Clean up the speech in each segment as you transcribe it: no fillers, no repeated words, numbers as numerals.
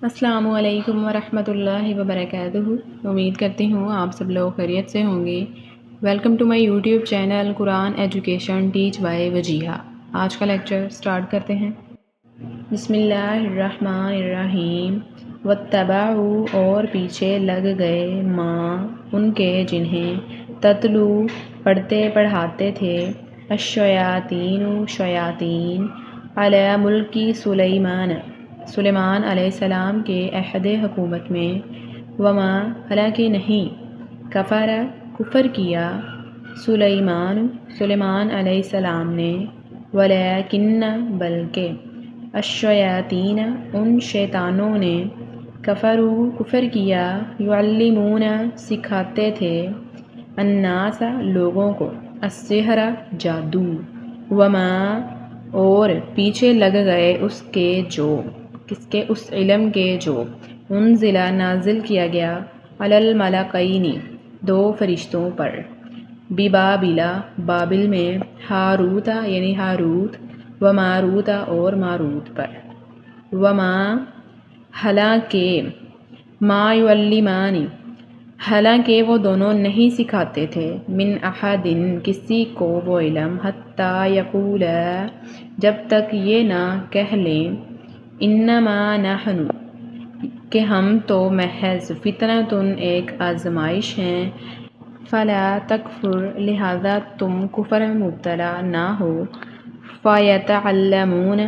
السلام علیکم ورحمۃ اللہ وبرکاتہ۔ امید کرتی ہوں آپ سب لوگ خیریت سے ہوں گے۔ Welcome to my YouTube channel Quran education teach by Wajiha. آج کا لیکچر سٹارٹ کرتے ہیں۔ بسم اللہ الرحمن الرحیم۔ واتبعوا اور پیچھے لگ گئے ماں ان کے جنہیں تتلو پڑھتے پڑھاتے تھے الشیاطین شیاطین علی ملک سلیمان علیہ السلام کے عہد حکومت میں وما حالانکہ نہیں کفر کیا سلیمان علیہ السلام نے ولیکن بلکہ الشیاطین ان شیطانوں نے کفر کیا یعلمون سکھاتے تھے الناس لوگوں کو السحر جادو وما اور پیچھے لگ گئے اس کے جو کس کے اس علم کے جو انزل نازل کیا گیا علی الملکین دو فرشتوں پر ببابل بابل میں ہاروت یعنی ہاروت و ماروت اور ماروت پر وما حالانکہ ما یعلمان حالانکہ وہ دونوں نہیں سکھاتے تھے من احد کسی کو وہ علم حتی یقولا جب تک یہ نہ کہہ لیں انما نحن کہ ہم تو محض فتنۃ ایک آزمائش ہیں فلا تکفر لہذا تم کفر میں مبتلا نہ ہو فیتعلمون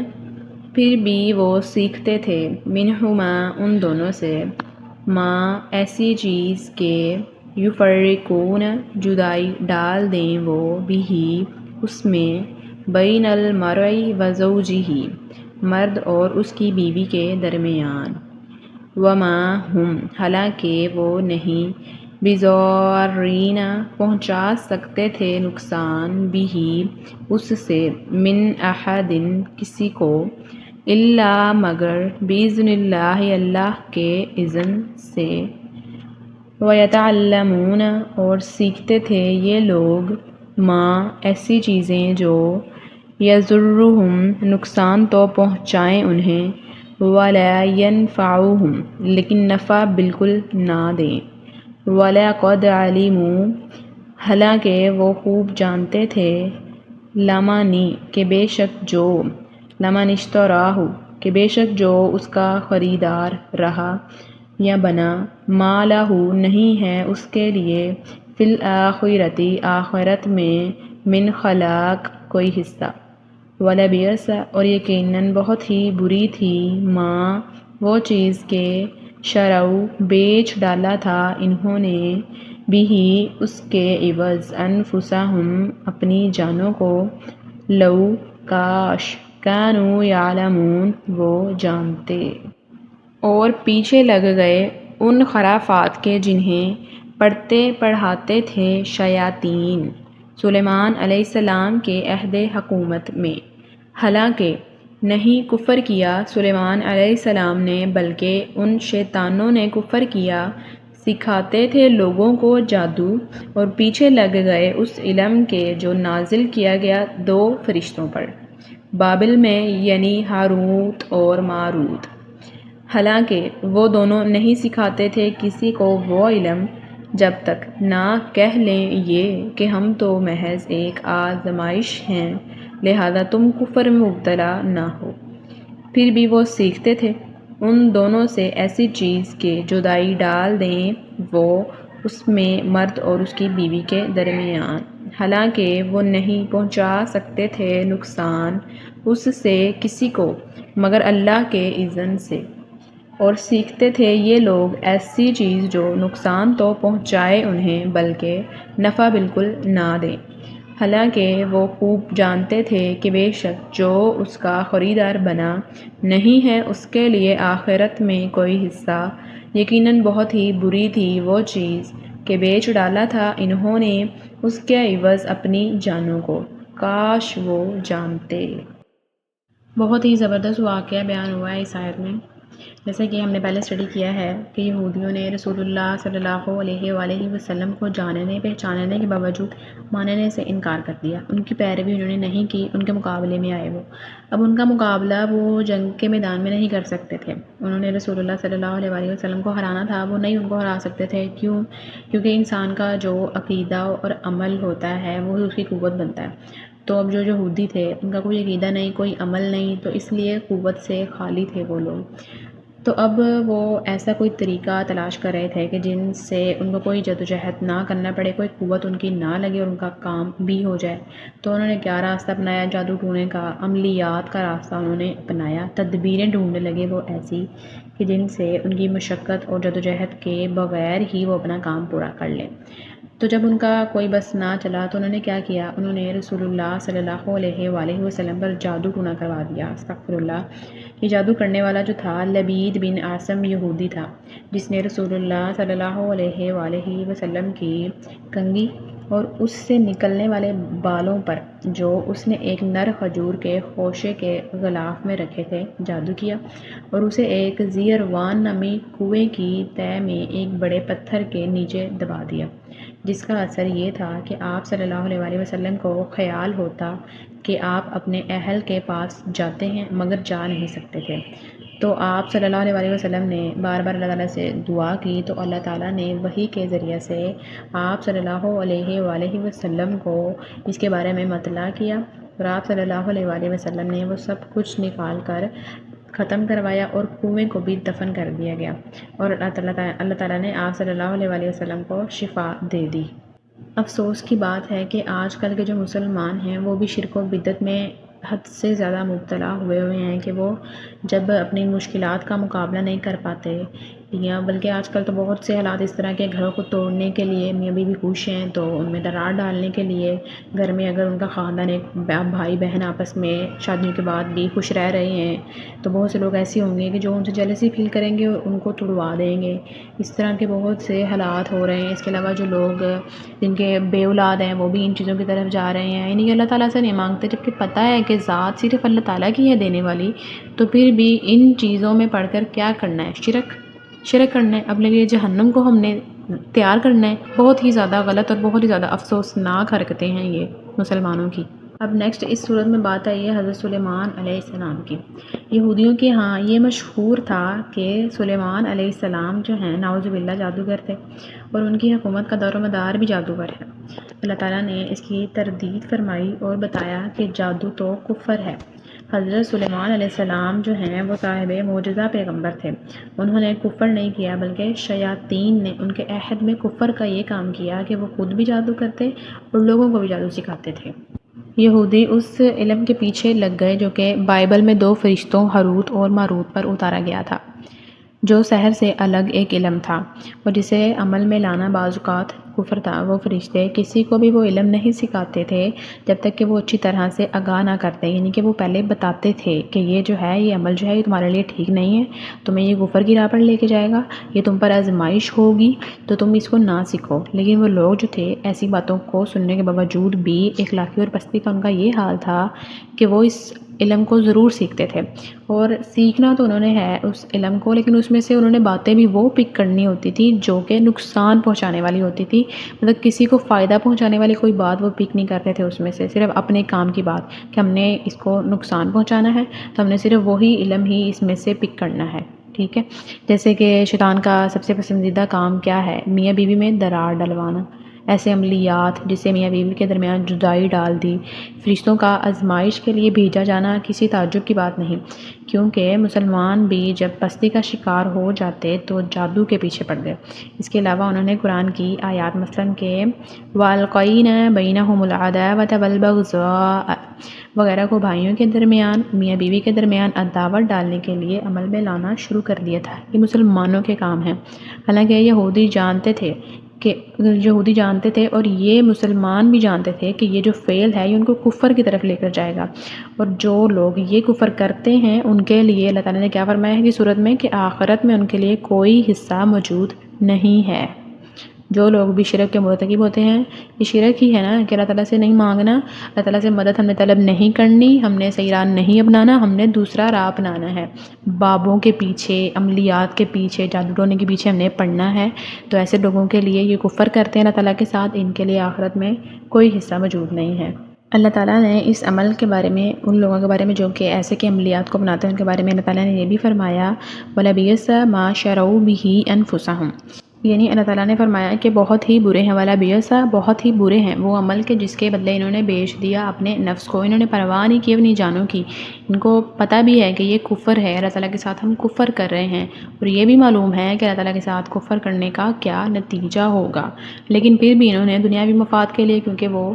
پھر بھی وہ سیکھتے تھے منہما ان دونوں سے ما ایسی چیز کے یفرقون جدائی ڈال دیں وہ بھی اس میں بین المرء و زوجہ مرد اور اس کی بیوی کے درمیان وما ہم حالانکہ وہ نہیں بضارین پہنچا سکتے تھے نقصان بھی اس سے من احد کسی کو الا مگر باذن اللہ اللہ کے اذن سے ویتعلمون اور سیکھتے تھے یہ لوگ ما ایسی چیزیں جو یضرہم نقصان تو پہنچائیں انہیں ولا ینفعہم لیکن نفع بالکل نہ دیں وَلَقَدْ عَلِمُوا حالانکہ وہ خوب جانتے تھے لمن کہ بے شک جو لمن اشتراہ کہ بے شک جو اس کا خریدار رہا یا بنا ما لہ نہیں ہے اس کے لیے فی الآخرۃ آخرت میں من خلاق کوئی حصہ ولبئس اور یقیناً بہت ہی بری تھی ما وہ چیز کے شرعوا بیچ ڈالا تھا انہوں نے بھی اس کے عوض انفسہم اپنی جانوں کو لو کاش کانوا یعلمون وہ جانتے اور پیچھے لگ گئے ان خرافات کے جنہیں پڑھتے پڑھاتے تھے شیاطین سلیمان علیہ السلام کے عہد حکومت میں حالانکہ نہیں کفر کیا سلیمان علیہ السلام نے بلکہ ان شیطانوں نے کفر کیا سکھاتے تھے لوگوں کو جادو اور پیچھے لگ گئے اس علم کے جو نازل کیا گیا دو فرشتوں پر بابل میں یعنی ہاروت اور ماروت حالانکہ وہ دونوں نہیں سکھاتے تھے کسی کو وہ علم جب تک نہ کہہ لیں یہ کہ ہم تو محض ایک آزمائش ہیں لہذا تم کفر میں مبتلا نہ ہو پھر بھی وہ سیکھتے تھے ان دونوں سے ایسی چیز کے جدائی ڈال دیں وہ اس میں مرد اور اس کی بیوی کے درمیان حالانکہ وہ نہیں پہنچا سکتے تھے نقصان اس سے کسی کو مگر اللہ کے اذن سے اور سیکھتے تھے یہ لوگ ایسی چیز جو نقصان تو پہنچائے انہیں بلکہ نفع بالکل نہ دے حالانکہ وہ خوب جانتے تھے کہ بے شک جو اس کا خریدار بنا نہیں ہے اس کے لیے آخرت میں کوئی حصہ یقیناً بہت ہی بری تھی وہ چیز کہ بیچ ڈالا تھا انہوں نے اس کے عوض اپنی جانوں کو کاش وہ جانتے۔ بہت ہی زبردست واقعہ بیان ہوا ہے اس آیت میں۔ جیسا کہ ہم نے پہلے اسٹڈی کیا ہے کہ یہودیوں نے رسول اللہ صلی اللہ علیہ وآلہ وسلم کو جاننے پہچاننے کے باوجود ماننے سے انکار کر دیا، ان کی پیروی انہوں نے نہیں کی، ان کے مقابلے میں آئے وہ۔ اب ان کا مقابلہ وہ جنگ کے میدان میں نہیں کر سکتے تھے، انہوں نے رسول اللہ صلی اللہ علیہ وآلہ وسلم کو ہرانا تھا، وہ نہیں ان کو ہرا سکتے تھے۔ کیوں؟ کیونکہ انسان کا جو عقیدہ اور عمل ہوتا ہے وہ اس کی قوت بنتا ہے۔ تو اب جو یہودی تھے ان کا کوئی عقیدہ نہیں، کوئی عمل نہیں، تو اس لیے قوت سے خالی تھے وہ لوگ۔ تو اب وہ ایسا کوئی طریقہ تلاش کر رہے تھے کہ جن سے ان کو کوئی جدوجہد نہ کرنا پڑے، کوئی قوت ان کی نہ لگے اور ان کا کام بھی ہو جائے۔ تو انہوں نے کیا راستہ اپنایا؟ جادو ٹونے کا، عملیات کا راستہ انہوں نے اپنایا، تدبیریں ڈھونڈنے لگے وہ ایسی کہ جن سے ان کی مشقت اور جدوجہد کے بغیر ہی وہ اپنا کام پورا کر لیں۔ تو جب ان کا کوئی بس نہ چلا تو انہوں نے کیا کیا؟ انہوں نے رسول اللہ صلی اللہ علیہ وآلہ وسلم پر جادو ٹونا کروا دیا۔ استغفر اللہ۔ یہ جادو کرنے والا جو تھا لبید بن عاصم یہودی تھا، جس نے رسول اللہ صلی اللہ علیہ وآلہ وسلم کی کنگھی اور اس سے نکلنے والے بالوں پر جو اس نے ایک نر کھجور کے خوشے کے غلاف میں رکھے تھے جادو کیا، اور اسے ایک ذی اروان نامی کنویں کی تہہ میں ایک بڑے پتھر کے نیچے دبا دیا، جس کا اثر یہ تھا کہ آپ صلی اللہ علیہ وآلہ وسلم کو خیال ہوتا کہ آپ اپنے اہل کے پاس جاتے ہیں مگر جا نہیں سکتے تھے۔ تو آپ صلی اللہ علیہ وآلہ وسلم نے بار بار اللہ تعالیٰ سے دعا کی، تو اللہ تعالیٰ نے وحی کے ذریعے سے آپ صلی اللہ علیہ وآلہ وسلم کو اس کے بارے میں مطلع کیا، اور آپ صلی اللہ علیہ وآلہ وسلم نے وہ سب کچھ نکال کر ختم کروایا اور کنویں کو بھی دفن کر دیا گیا، اور اللہ تعالیٰ نے آپ صلی اللہ علیہ وآلہ وسلم کو شفا دے دی۔ افسوس کی بات ہے کہ آج کل کے جو مسلمان ہیں وہ بھی شرک و بدعت میں حد سے زیادہ مبتلا ہوئے ہیں کہ وہ جب اپنی مشکلات کا مقابلہ نہیں کر پاتے، یا بلکہ آج کل تو بہت سے حالات اس طرح کے گھروں کو توڑنے کے لیے میاں بیوی خوش ہیں تو ان میں درار ڈالنے کے لیے، گھر میں اگر ان کا خاندان ایک بھائی بہن آپس میں شادیوں کے بعد بھی خوش رہ رہے ہیں تو بہت سے لوگ ایسے ہوں گے کہ جو ان سے جیلسی فیل کریں گے اور ان کو تڑوا دیں گے۔ اس طرح کے بہت سے حالات ہو رہے ہیں۔ اس کے علاوہ جو لوگ جن کے بے اولاد ہیں وہ بھی ان چیزوں کی طرف جا رہے ہیں، یعنی کہ اللہ تعالیٰ سے نہیں مانگتے، جبکہ پتہ ہے کہ ذات صرف اللہ تعالیٰ کی ہے دینے والی، تو پھر بھی ان چیزوں میں پڑھ کر کیا کرنا ہے؟ شرک کرنا ہے، اپنے لیے جہنم کو ہم نے تیار کرنا ہے۔ بہت ہی زیادہ غلط اور بہت ہی زیادہ افسوسناک حرکتیں ہیں یہ مسلمانوں کی۔ اب نیکسٹ اس صورت میں بات آئی ہے حضرت سلیمان علیہ السلام کی۔ یہودیوں کے ہاں یہ مشہور تھا کہ سلیمان علیہ السلام جو ہیں نعوذ باللہ جادوگر تھے، اور ان کی حکومت کا دار و مدار بھی جادوگر ہے۔ اللہ تعالیٰ نے اس کی تردید فرمائی اور بتایا کہ جادو تو کفر ہے۔ حضرت سلیمان علیہ السلام جو ہیں وہ صاحب معجزہ پیغمبر تھے، انہوں نے کفر نہیں کیا بلکہ شیاطین نے ان کے عہد میں کفر کا یہ کام کیا کہ وہ خود بھی جادو کرتے اور لوگوں کو بھی جادو سکھاتے تھے۔ یہودی اس علم کے پیچھے لگ گئے جو کہ بائبل میں دو فرشتوں ہاروت اور ماروت پر اتارا گیا تھا، جو سحر سے الگ ایک علم تھا اور جسے عمل میں لانا بعض اوقات کفر تھا۔ وہ فرشتے کسی کو بھی وہ علم نہیں سکھاتے تھے جب تک کہ وہ اچھی طرح سے آگاہ نہ کرتے، یعنی کہ وہ پہلے بتاتے تھے کہ یہ جو ہے یہ عمل جو ہے یہ تمہارے لیے ٹھیک نہیں ہے، تمہیں یہ کفر کی راہ پر لے کے جائے گا، یہ تم پر آزمائش ہوگی تو تم اس کو نہ سیکھو۔ لیکن وہ لوگ جو تھے ایسی باتوں کو سننے کے باوجود بھی اخلاقی اور پستی کا ان کا یہ حال تھا کہ وہ اس علم کو ضرور سیکھتے تھے، اور سیکھنا تو انہوں نے ہے اس علم کو، لیکن اس میں سے انہوں نے باتیں بھی وہ پک کرنی ہوتی تھی جو کہ نقصان پہنچانے والی ہوتی تھی، مطلب کسی کو فائدہ پہنچانے والی کوئی بات وہ پک نہیں کرتے تھے اس میں سے، صرف اپنے کام کی بات کہ ہم نے اس کو نقصان پہنچانا ہے تو ہم نے صرف وہی علم ہی اس میں سے پک کرنا ہے، ٹھیک ہے۔ جیسے کہ شیطان کا سب سے پسندیدہ کام کیا ہے؟ میاں بیوی میں درار ڈلوانا، ایسے عملیات جس سے میاں بیوی کے درمیان جدائی ڈال دی۔ فرشتوں کا آزمائش کے لیے بھیجا جانا کسی تعجب کی بات نہیں، کیونکہ مسلمان بھی جب پستی کا شکار ہو جاتے تو جادو کے پیچھے پڑ گئے۔ اس کے علاوہ انہوں نے قرآن کی آیات مثلاً کہ وَأَلْقَيْنَا بَيْنَهُمُ الْعَدَاوَةَ وَالْبَغْضَاءَ وغیرہ کو بھائیوں کے درمیان، میاں بیوی کے درمیان عداوت ڈالنے کے لیے عمل میں لانا شروع کر دیا تھا۔ یہ مسلمانوں کے کام ہیں، حالانکہ یہودی جانتے تھے اور یہ مسلمان بھی جانتے تھے کہ یہ جو فعل ہے یہ ان کو کفر کی طرف لے کر جائے گا، اور جو لوگ یہ کفر کرتے ہیں ان کے لیے اللہ تعالیٰ نے کیا فرمایا ہے کہ صورت میں کہ آخرت میں ان کے لیے کوئی حصہ موجود نہیں ہے۔ جو لوگ بھی شرک کے مرتکب ہوتے ہیں، یہ شرک ہی ہے نا کہ اللہ تعالیٰ سے نہیں مانگنا، اللہ تعالیٰ سے مدد ہم نے طلب نہیں کرنی، ہم نے صحیح راہ نہیں اپنانا، ہم نے دوسرا راہ اپنانا ہے، بابوں کے پیچھے، عملیات کے پیچھے، جادو ٹونے کے پیچھے ہم نے پڑنا ہے۔ تو ایسے لوگوں کے لیے یہ کفر کرتے ہیں اللہ تعالیٰ کے ساتھ، ان کے لیے آخرت میں کوئی حصہ موجود نہیں ہے۔ اللہ تعالیٰ نے اس عمل کے بارے میں، ان لوگوں کے بارے میں جو کہ ایسے کے عملیات کو بناتے ہیں ان کے بارے میں اللہ تعالیٰ نے یہ بھی فرمایا وَلَبِئْسَ مَا شَرَوْا بِهِ أَنفُسَهُمْ، یعنی اللہ تعالیٰ نے فرمایا کہ بہت ہی برے ہیں، والا بیسا بہت ہی برے ہیں وہ عمل کے جس کے بدلے انہوں نے بیچ دیا اپنے نفس کو، انہوں نے پرواہ نہیں کی اپنی جانوں کی، ان کو پتہ بھی ہے کہ یہ کفر ہے، اللہ تعالیٰ کے ساتھ ہم کفر کر رہے ہیں، اور یہ بھی معلوم ہے کہ اللہ تعالیٰ کے ساتھ کفر کرنے کا کیا نتیجہ ہوگا، لیکن پھر بھی انہوں نے دنیاوی مفاد کے لیے، کیونکہ وہ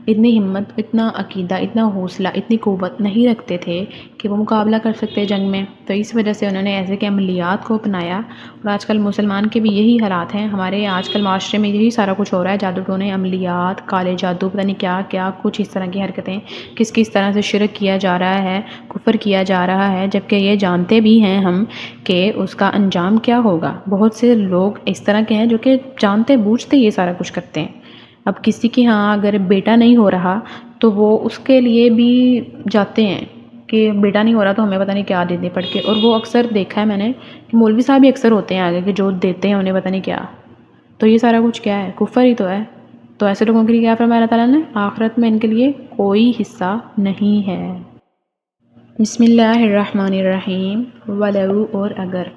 اتنی ہمت، اتنا عقیدہ، اتنا حوصلہ، اتنی قوت نہیں رکھتے تھے کہ وہ مقابلہ کر سکتے جنگ میں، تو اس وجہ سے انہوں نے ایسے کے عملیات کو اپنایا۔ اور آج کل مسلمان کے بھی یہی حالات ہیں، ہمارے آج کل معاشرے میں یہی سارا کچھ ہو رہا ہے، جادو ٹونے، عملیات، کالے جادو، پتہ نہیں کیا کیا کچھ اس طرح کی حرکتیں، کس طرح سے شرک کیا جا رہا ہے، کفر کیا جا رہا ہے، جبکہ یہ جانتے بھی ہیں ہم کہ اس کا انجام کیا ہوگا۔ بہت سے لوگ اس طرح کے ہیں جو کہ جانتے بوجھتے یہ سارا کچھ کرتے ہیں۔ اب کسی کے ہاں اگر بیٹا نہیں ہو رہا تو وہ اس کے لیے بھی جاتے ہیں کہ بیٹا نہیں ہو رہا تو ہمیں پتہ نہیں کیا دے دیں پڑھ کے، اور وہ اکثر دیکھا ہے میں نے کہ مولوی صاحب بھی اکثر ہوتے ہیں آگے کہ جو دیتے ہیں انہیں پتہ نہیں کیا، تو یہ سارا کچھ کیا ہے؟ کفر ہی تو ہے۔ تو ایسے لوگوں کے لیے کیا فرمایا اللہ تعالیٰ نے؟ آخرت میں ان کے لیے کوئی حصہ نہیں ہے۔ بسم اللہ الرحمن الرحیم۔ وَلَوْ، اور اگر،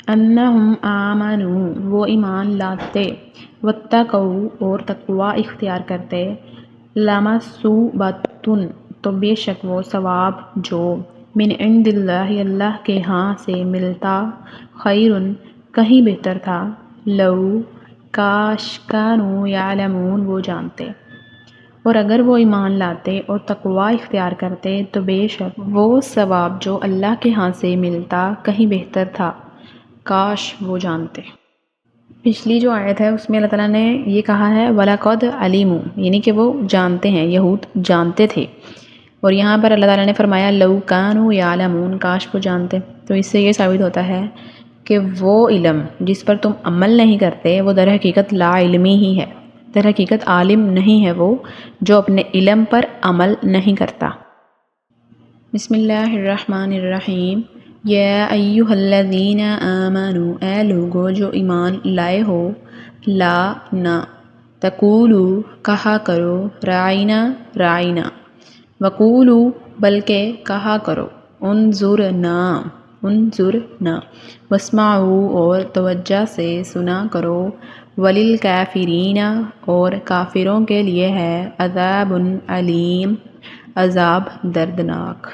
انہم آمنوا، وہ ایمان لاتے، واتقوا، اور تقوی اختیار کرتے، لَمَثُوبَةٌ، تو بے شک وہ ثواب جو، من عند اللہ، اللہ کے ہاں سے ملتا، خیرٌ، کہیں بہتر تھا، لو، کاش، کانوا یعلمون، وہ جانتے۔ اور اگر وہ ایمان لاتے اور تقوی اختیار کرتے تو بے شک وہ ثواب جو اللہ کے ہاں سے ملتا کہیں بہتر تھا، کاش وہ جانتے۔ پچھلی جو آیت ہے اس میں اللہ تعالیٰ نے یہ کہا ہے وَلَقَدْ عَلِمُوا، یعنی کہ وہ جانتے ہیں، یہود جانتے تھے، اور یہاں پر اللہ تعالیٰ نے فرمایا لَوْ كَانُوا يَعْلَمُونَ، کاش وہ جانتے۔ تو اس سے یہ ثابت ہوتا ہے کہ وہ علم جس پر تم عمل نہیں کرتے وہ در حقیقت لا علمی ہی ہے، در حقیقت عالم نہیں ہے وہ جو اپنے علم پر عمل نہیں کرتا۔ بسم اللہ الرحمن الرحیم۔ یا ایہا الذین آمنوا، اے لوگو جو ایمان لائے ہو، لا، نہ، تقولو، کہا کرو، رائنا، رائنا، وقولو، بلکہ کہا کرو، انظرنا، انظرنا، واسمعوا، اور توجہ سے سنا کرو، وللکافرین، اور کافروں کے لیے ہے، عذاب علیم، عذاب دردناک۔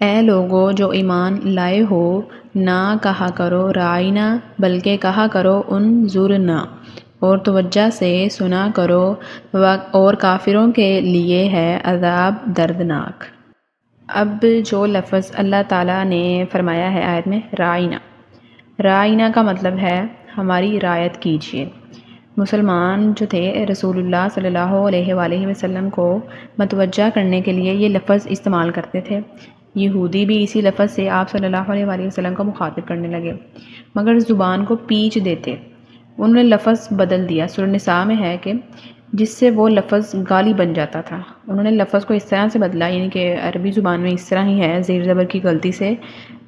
اے لوگو جو ایمان لائے ہو، نہ کہا کرو رائنا، بلکہ کہا کرو انظرنا، اور توجہ سے سنا کرو، اور کافروں کے لیے ہے عذاب دردناک۔ اب جو لفظ اللہ تعالیٰ نے فرمایا ہے آیت میں رائنا، رائنا کا مطلب ہے ہماری رعایت کیجیے۔ مسلمان جو تھے رسول اللہ صلی اللہ علیہ وآلہ وسلم کو متوجہ کرنے کے لیے یہ لفظ استعمال کرتے تھے، یہودی بھی اسی لفظ سے آپ صلی اللہ علیہ وآلہ وسلم کو مخاطب کرنے لگے، مگر زبان کو پیچ دیتے، انہوں نے لفظ بدل دیا۔ سورہ نساء میں ہے کہ جس سے وہ لفظ گالی بن جاتا تھا، انہوں نے لفظ کو اس طرح سے بدلا، یعنی کہ عربی زبان میں اس طرح ہی ہے، زیر زبر کی غلطی سے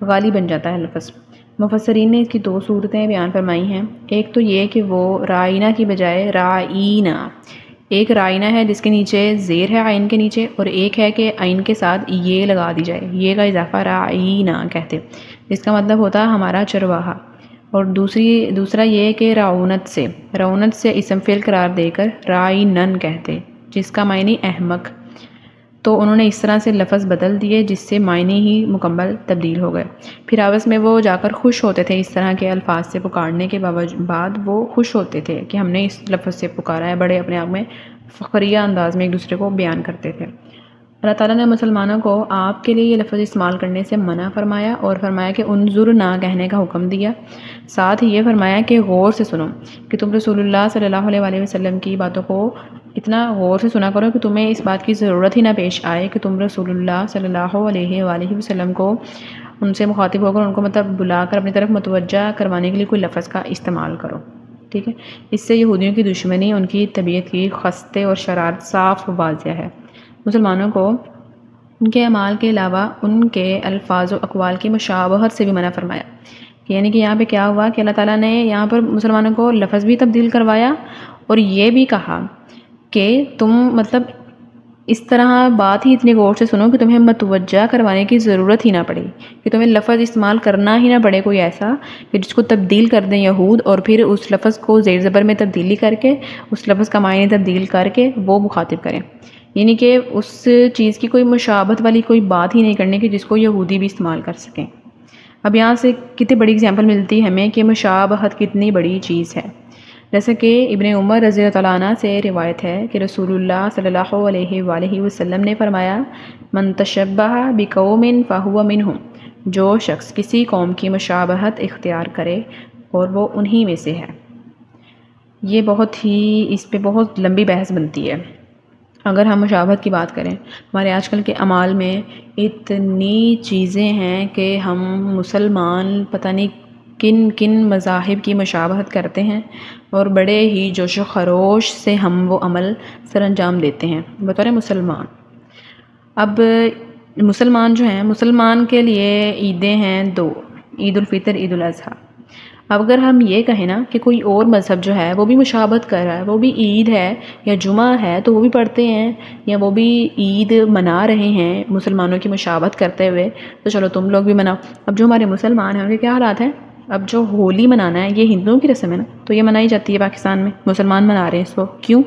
گالی بن جاتا ہے لفظ۔ مفسرین نے اس کی دو صورتیں بیان فرمائی ہیں، ایک تو یہ کہ وہ رائنا کی بجائے رائینا، ایک رائنا ہے جس کے نیچے زیر ہے عین کے نیچے، اور ایک ہے کہ عین کے ساتھ یہ لگا دی جائے، یہ کا اضافہ رائینا کہتے، جس کا مطلب ہوتا ہے ہمارا چرواہا۔ اور دوسرا یہ کہ رعونت سے اسم فعل قرار دے کر رائنن کہتے، جس کا معنی احمق۔ تو انہوں نے اس طرح سے لفظ بدل دیے جس سے معنی ہی مکمل تبدیل ہو گئے۔ پھر آپس میں وہ جا کر خوش ہوتے تھے، اس طرح کے الفاظ سے پکارنے کے بعد وہ خوش ہوتے تھے کہ ہم نے اس لفظ سے پکارا ہے، بڑے اپنے آپ میں فخریہ انداز میں ایک دوسرے کو بیان کرتے تھے۔ اللہ تعالیٰ نے مسلمانوں کو آپ کے لیے یہ لفظ استعمال کرنے سے منع فرمایا، اور فرمایا کہ انظرنا کہنے کا حکم دیا، ساتھ ہی یہ فرمایا کہ غور سے سنو، کہ تم رسول اللہ صلی اللہ علیہ وآلہ وسلم کی باتوں کو اتنا غور سے سنا کرو کہ تمہیں اس بات کی ضرورت ہی نہ پیش آئے کہ تم رسول اللہ صلی اللہ علیہ وآلہ وسلم کو ان سے مخاطب ہو کر ان کو مطلب بلا کر اپنی طرف متوجہ کروانے کے لیے کوئی لفظ کا استعمال کرو۔ ٹھیک ہے، اس سے یہودیوں کی دشمنی، ان کی طبیعت کی خستے اور شرارت صاف واضح ہے۔ مسلمانوں کو ان کے اعمال کے علاوہ ان کے الفاظ و اقوال کی مشابہت سے بھی منع فرمایا، یعنی کہ یہاں پہ کیا ہوا کہ اللہ تعالیٰ نے یہاں پر مسلمانوں کو لفظ بھی تبدیل کروایا اور یہ بھی کہا کہ تم مطلب اس طرح بات ہی اتنی غور سے سنو کہ تمہیں متوجہ کروانے کی ضرورت ہی نہ پڑے، کہ تمہیں لفظ استعمال کرنا ہی نہ پڑے کوئی ایسا کہ جس کو تبدیل کر دیں یہود، اور پھر اس لفظ کو زیر زبر میں تبدیلی کر کے اس لفظ کا معنی تبدیل کر کے وہ مخاطب کریں، یعنی کہ اس چیز کی کوئی مشابہت والی کوئی بات ہی نہیں کرنے کی جس کو یہودی بھی استعمال کر سکیں۔ اب یہاں سے کتنی بڑی اگزامپل ملتی ہے ہمیں کہ مشابہت کتنی بڑی چیز ہے۔ جیسے کہ ابن عمر رضی اللہ تعالیٰ عنہ سے روایت ہے کہ رسول اللہ صلی اللہ علیہ وآلہ وسلم نے فرمایا، من تشبہ بقوم فہو منہم، جو شخص کسی قوم کی مشابہت اختیار کرے اور وہ انہی میں سے ہے۔ یہ بہت ہی اس پہ بہت لمبی بحث بنتی ہے۔ اگر ہم مشابہت کی بات کریں، ہمارے آج کل کے اعمال میں اتنی چیزیں ہیں کہ ہم مسلمان پتہ نہیں کن کن مذاہب کی مشابہت کرتے ہیں اور بڑے ہی جوش و خروش سے ہم وہ عمل سر انجام دیتے ہیں بطور مسلمان۔ اب مسلمان جو ہیں، مسلمان کے لیے عیدیں ہیں دو، عید الفطر، عید الاضحیٰ۔ اب اگر ہم یہ کہیں نا کہ کوئی اور مذہب جو ہے وہ بھی مشابہت کر رہا ہے، وہ بھی عید ہے یا جمعہ ہے تو وہ بھی پڑھتے ہیں یا وہ بھی عید منا رہے ہیں مسلمانوں کی مشابہت کرتے ہوئے، تو چلو تم لوگ بھی مناؤ۔ اب جو ہمارے مسلمان ہیں ان کے کیا حالات ہیں؟ اب جو ہولی منانا ہے یہ ہندوؤں کی رسم ہے نا، تو یہ منائی جاتی ہے پاکستان میں، مسلمان منا رہے ہیں اس کو، کیوں؟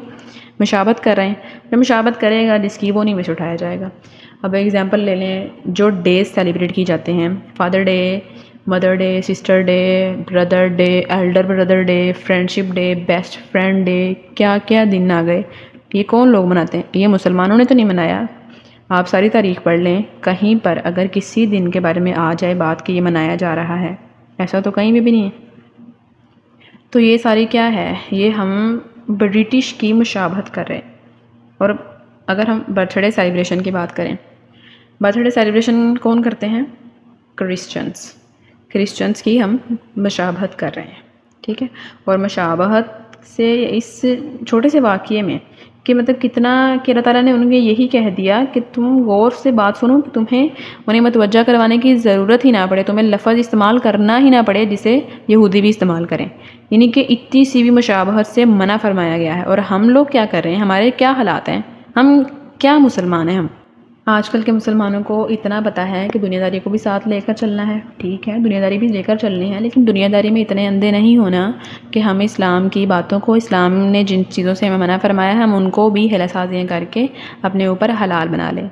مشابہت کر رہے ہیں۔ جو مشابہت کرے گا جس کی وہ نہیں میں سے اٹھایا جائے گا۔ اب ایگزامپل لے لیں، جو ڈیز سیلیبریٹ کی جاتے ہیں، father day, mother day, sister day, brother day, elder brother day, friendship day, best friend day, کیا کیا دن آ گئے، یہ کون لوگ مناتے ہیں؟ یہ مسلمانوں نے تو نہیں منایا۔ آپ ساری تاریخ پڑھ لیں، کہیں پر اگر کسی دن کے بارے میں آ جائے بات کہ یہ منایا جا رہا ہے، ایسا تو کہیں بھی نہیں ہے۔ تو یہ ساری کیا ہے؟ یہ ہم برٹش کی مشابہت کر رہے ہیں۔ اور اگر ہم برتھ ڈے سیلیبریشن کی بات کریں، برتھ ڈے سیلیبریشن کون کرتے ہیں؟ کرسچنس کی ہم مشابہت کر رہے ہیں، ٹھیک ہے۔ اور مشابہت سے اس چھوٹے سے واقعے میں کہ مطلب کتنا کہ اللہ تعالیٰ نے ان کے یہی کہہ دیا کہ تم غور سے بات سنو کہ تمہیں انہیں متوجہ کروانے کی ضرورت ہی نہ پڑے، تمہیں لفظ استعمال کرنا ہی نہ پڑے جسے یہودی بھی استعمال کریں، یعنی کہ اتنی سی بھی مشابہت سے منع فرمایا گیا ہے۔ اور ہم لوگ کیا کر رہے ہیں؟ ہمارے کیا حالات ہیں؟ ہم کیا مسلمان ہیں؟ ہم آج کل کے مسلمانوں کو اتنا پتہ ہے کہ دنیا داری کو بھی ساتھ لے کر چلنا ہے، ٹھیک ہے، دنیا داری بھی لے کر چلنی ہے، لیکن دنیا داری میں اتنے اندھے نہیں ہونا کہ ہم اسلام کی باتوں کو، اسلام نے جن چیزوں سے ہمیں منع فرمایا ہے، ہم ان کو بھی ہیلا سازیاں کر کے اپنے اوپر حلال بنا لیں۔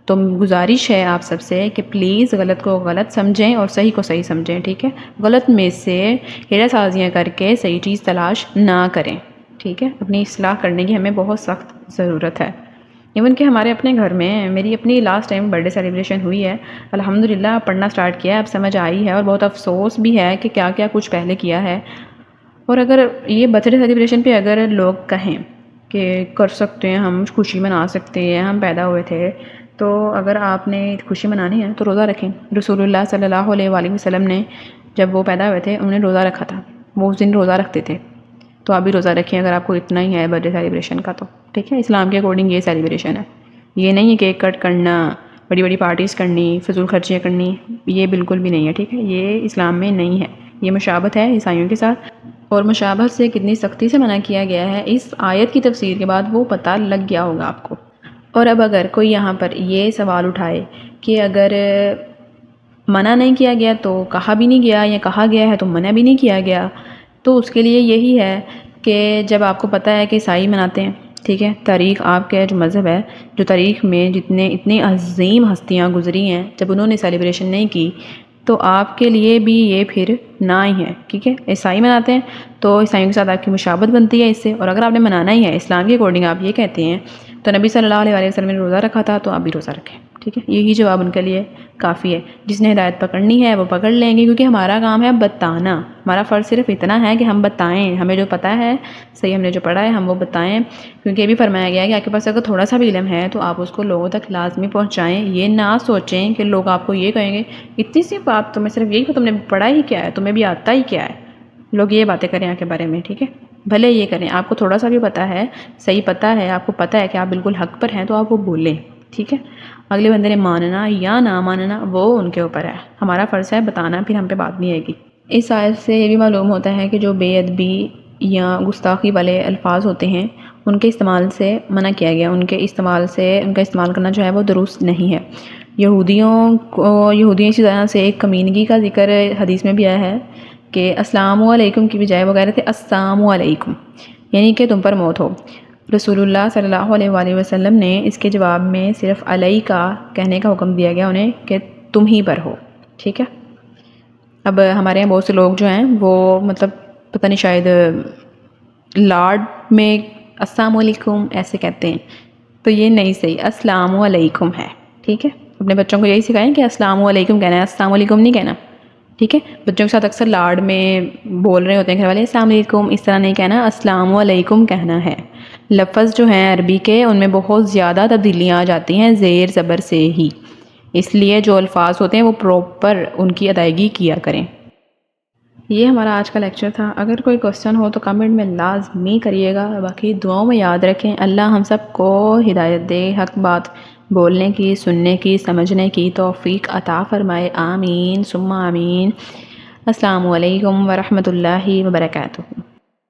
تو گزارش ہے آپ سب سے کہ پلیز غلط کو غلط سمجھیں اور صحیح کو صحیح سمجھیں، ٹھیک ہے، غلط میں سے ہیلا سازیاں کر کے صحیح چیز تلاش نہ کریں، ٹھیک ہے۔ اپنی اصلاح کرنے کی ہمیں بہت سخت ضرورت ہے۔ ایون کہ ہمارے اپنے گھر میں میری اپنی last time birthday celebration ہوئی ہے، الحمدللہ پڑھنا سٹارٹ کیا ہے، اب سمجھ آئی ہے، اور بہت افسوس بھی ہے کہ کیا کیا کچھ پہلے کیا ہے۔ اور اگر یہ برتھ ڈے سیلیبریشن پہ اگر لوگ کہیں کہ کر سکتے ہیں، ہم خوشی منا سکتے ہیں، ہم پیدا ہوئے تھے، تو اگر آپ نے خوشی منانی ہے تو روزہ رکھیں۔ رسول اللہ صلی اللہ علیہ وآلہ وسلم نے جب وہ پیدا ہوئے تھے انہوں نے روزہ رکھا تھا، وہ اس دن روزہ رکھتے تھے، تو آپ بھی روزہ رکھیں اگر آپ کو اتنا ہی ہے برتھ ڈے سیلیبریشن کا تو، ٹھیک ہے۔ اسلام کے اکارڈنگ یہ سیلیبریشن ہے، یہ نہیں ہے کیک کٹ کرنا، بڑی بڑی پارٹیز کرنی، فضول خرچیاں کرنی، یہ بالکل بھی نہیں ہے، ٹھیک ہے، یہ اسلام میں نہیں ہے، یہ مشابہت ہے عیسائیوں کے ساتھ۔ اور مشابہت سے کتنی سختی سے منع کیا گیا ہے، اس آیت کی تفسیر کے بعد وہ پتہ لگ گیا ہوگا آپ کو۔ اور اب اگر کوئی یہاں پر یہ سوال اٹھائے کہ اگر منع نہیں کیا گیا تو کہا بھی نہیں گیا، یا کہا گیا ہے تو منع بھی نہیں کیا گیا، تو اس کے لیے یہی ہے کہ جب آپ کو پتہ ہے کہ عیسائی مناتے ہیں، ٹھیک ہے، تاریخ آپ کے جو مذہب ہے، جو تاریخ میں اتنی عظیم ہستیاں گزری ہیں، جب انہوں نے سیلیبریشن نہیں کی تو آپ کے لیے بھی یہ پھر نہ ہی ہے، ٹھیک ہے۔ عیسائی مناتے ہیں تو عیسائیوں کے ساتھ آپ کی مشابہت بنتی ہے اس سے، اور اگر آپ نے منانا ہی ہے اسلام کے اکارڈنگ، آپ یہ کہتے ہیں تو نبی صلی اللہ علیہ وسلم نے روزہ رکھا تھا تو آپ بھی روزہ رکھیں، ٹھیک ہے۔ یہی جواب ان کے لیے کافی ہے۔ جس نے ہدایت پکڑنی ہے وہ پکڑ لیں گے، کیونکہ ہمارا کام ہے بتانا، ہمارا فرض صرف اتنا ہے کہ ہم بتائیں، ہمیں جو پتہ ہے صحیح، ہم نے جو پڑھا ہے ہم وہ بتائیں، کیونکہ یہ بھی فرمایا گیا ہے کہ آپ کے پاس اگر تھوڑا سا بھی علم ہے تو آپ اس کو لوگوں تک لازمی پہنچائیں۔ یہ نہ سوچیں کہ لوگ آپ کو یہ کہیں گے اتنی سی بات، تمہیں صرف یہی کہ تم نے پڑھا ہی کیا ہے، تمہیں بھی آتا ہی کیا ہے، لوگ یہ باتیں کریں آپ کے بارے میں، ٹھیک ہے؟ بھلے یہ کریں، آپ کو تھوڑا سا بھی پتہ ہے، صحیح پتہ ہے، آپ کو پتہ ہے کہ آپ بالکل حق پر ہیں، تو آپ وہ بولیں، ٹھیک ہے؟ اگلے بندے نے ماننا یا نہ ماننا وہ ان کے اوپر ہے، ہمارا فرض ہے بتانا، پھر ہم پہ بات نہیں آئے گی۔ اس آیت سے یہ بھی معلوم ہوتا ہے کہ جو بے ادبی یا گستاخی والے الفاظ ہوتے ہیں ان کے استعمال سے منع کیا گیا، ان کا استعمال کرنا جو ہے وہ درست نہیں ہے۔ یہودیوں کی طرح سے ایک کمینگی کا ذکر حدیث میں بھی آیا ہے کہ السلام علیکم کی بجائے وہ کہہ رہے تھے السلام علیکم، یعنی کہ تم پر موت ہو۔ رسول اللہ صلی اللہ علیہ وآلہ وسلم نے اس کے جواب میں صرف علیہ کا کہنے کا حکم دیا گیا انہیں کہ تم ہی پر ہو، ٹھیک ہے؟ اب ہمارے یہاں بہت سے لوگ جو ہیں وہ مطلب پتہ نہیں شاید لاڈ میں السلام علیکم ایسے کہتے ہیں، تو یہ نہیں صحیح، السلام علیکم ہے، ٹھیک ہے؟ اپنے بچوں کو یہی سکھائیں کہ السلام علیکم کہنا ہے، السلام علیکم نہیں کہنا، ٹھیک ہے؟ بچوں کے ساتھ اکثر لاڈ میں بول رہے ہوتے ہیں گھر والے السلام علیکم، اس طرح نہیں کہنا، السلام علیکم کہنا ہے۔ لفظ جو ہیں عربی کے ان میں بہت زیادہ تبدیلیاں آ جاتی ہیں زیر زبر سے ہی، اس لیے جو الفاظ ہوتے ہیں وہ پراپر ان کی ادائیگی کیا کریں۔ یہ ہمارا آج کا لیکچر تھا، اگر کوئی کوسچن ہو تو کمنٹ میں لازمی کریے گا، باقی دعاؤں میں یاد رکھیں اللہ ہم سب کو ہدایت دے، حق بات بولنے کی، سننے کی، سمجھنے کی توفیق عطا فرمائے، آمین ثم آمین۔ السلام علیکم ورحمۃ اللہ وبرکاتہ۔